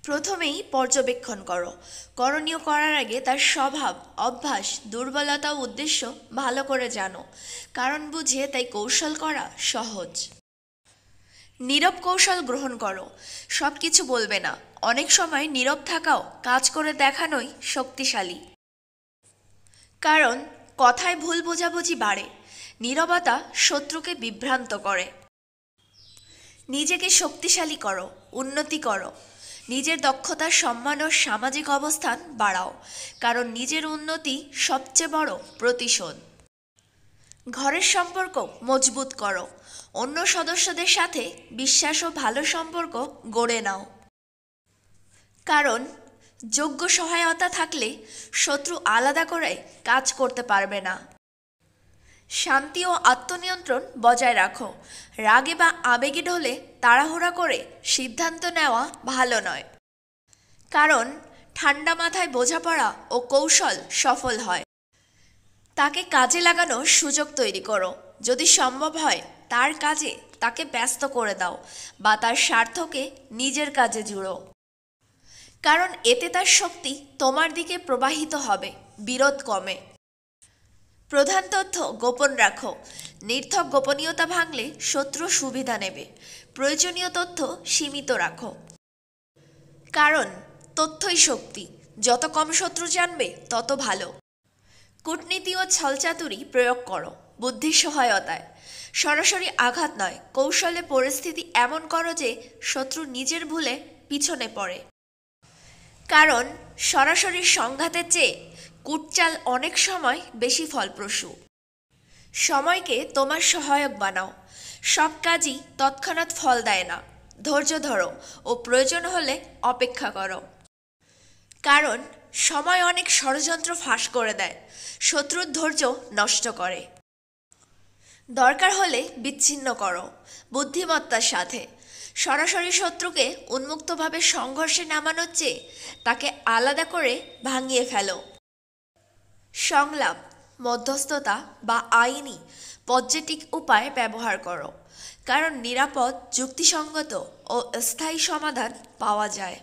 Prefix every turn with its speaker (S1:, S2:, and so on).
S1: প্রথমেই পর্যবেক্ষণ করো। করণীয় করার আগে তার স্বভাব, অভ্যাস, দুর্বলতা ও উদ্দেশ্য ভালো করে জানো। কারণ বুঝে তাই কৌশল করা সহজ। নীরব কৌশল গ্রহণ করো। সব কিছু বলবে না, অনেক সময় নীরব থাকাও কাজ করে দেখানোই শক্তিশালী। কারণ কথায় ভুল বোঝাবুঝি বাড়ে, নীরবতা শত্রুকে বিভ্রান্ত করে। নিজেকে শক্তিশালী করো, উন্নতি করো। নিজের দক্ষতার সম্মান ও সামাজিক অবস্থান বাড়াও, কারণ নিজের উন্নতি সবচেয়ে বড় প্রতিশোধ। ঘরের সম্পর্ক মজবুত করো। অন্য সদস্যদের সাথে বিশ্বাস ও ভালো সম্পর্ক গড়ে নাও। কারণ যোগ্য সহায়তা থাকলে শত্রু আলাদা করে কাজ করতে পারবে না। শান্তি ও আত্মনিয়ন্ত্রণ বজায় রাখো। রাগে বা আবেগে ঢলে তাড়াহুড়া করে সিদ্ধান্ত নেওয়া ভালো নয়। কারণ ঠান্ডা মাথায় বোঝাপড়া ও কৌশল সফল হয়। তাকে কাজে লাগানোর সুযোগ তৈরি করো। যদি সম্ভব হয় তার কাজে তাকে ব্যস্ত করে দাও বা তার স্বার্থকে নিজের কাজে জুড়ো। কারণ এতে তার শক্তি তোমার দিকে প্রবাহিত হবে, বিরোধ কমে। প্রধান তথ্য গোপন রাখো। নির্থক গোপনীয়তা ভাঙলে শত্রু সুবিধা নেবে। প্রয়োজনীয় তথ্য সীমিত রাখো। কারণ তথ্যই শক্তি, যত কম শত্রু জানবে তত ভালো। কূটনীতি ও ছলচাতুরি প্রয়োগ করো বুদ্ধির সহায়তায়। সরাসরি আঘাত নয়, কৌশলে পরিস্থিতি এমন করো যে শত্রু নিজের ভুলে পিছনে পড়ে। কারণ সরাসরি সংঘাতের চেয়ে কূটচাল অনেক সময় বেশি ফলপ্রসূ। সময়কে তোমার সহায়ক বানাও। সব কাজই তৎক্ষণাৎ ফল দেয় না, ধৈর্য ধরো ও প্রয়োজন হলে অপেক্ষা করো। কারণ সময় অনেক ষড়যন্ত্র ফাঁস করে দেয়, শত্রুর ধৈর্য নষ্ট করে। দরকার হলে বিচ্ছিন্ন করো বুদ্ধিমত্তার সাথে। সরাসরি শত্রুকে উন্মুক্তভাবে সংঘর্ষে নামানোর চেয়ে তাকে আলাদা করে ভাঙিয়ে ফেলো। সংলাপ, মধ্যস্থতা বা আইনি পদ্ধতিক উপায় ব্যবহার করো। কারণ নিরাপদ, যুক্তিসঙ্গত ও স্থায়ী সমাধান পাওয়া যায়।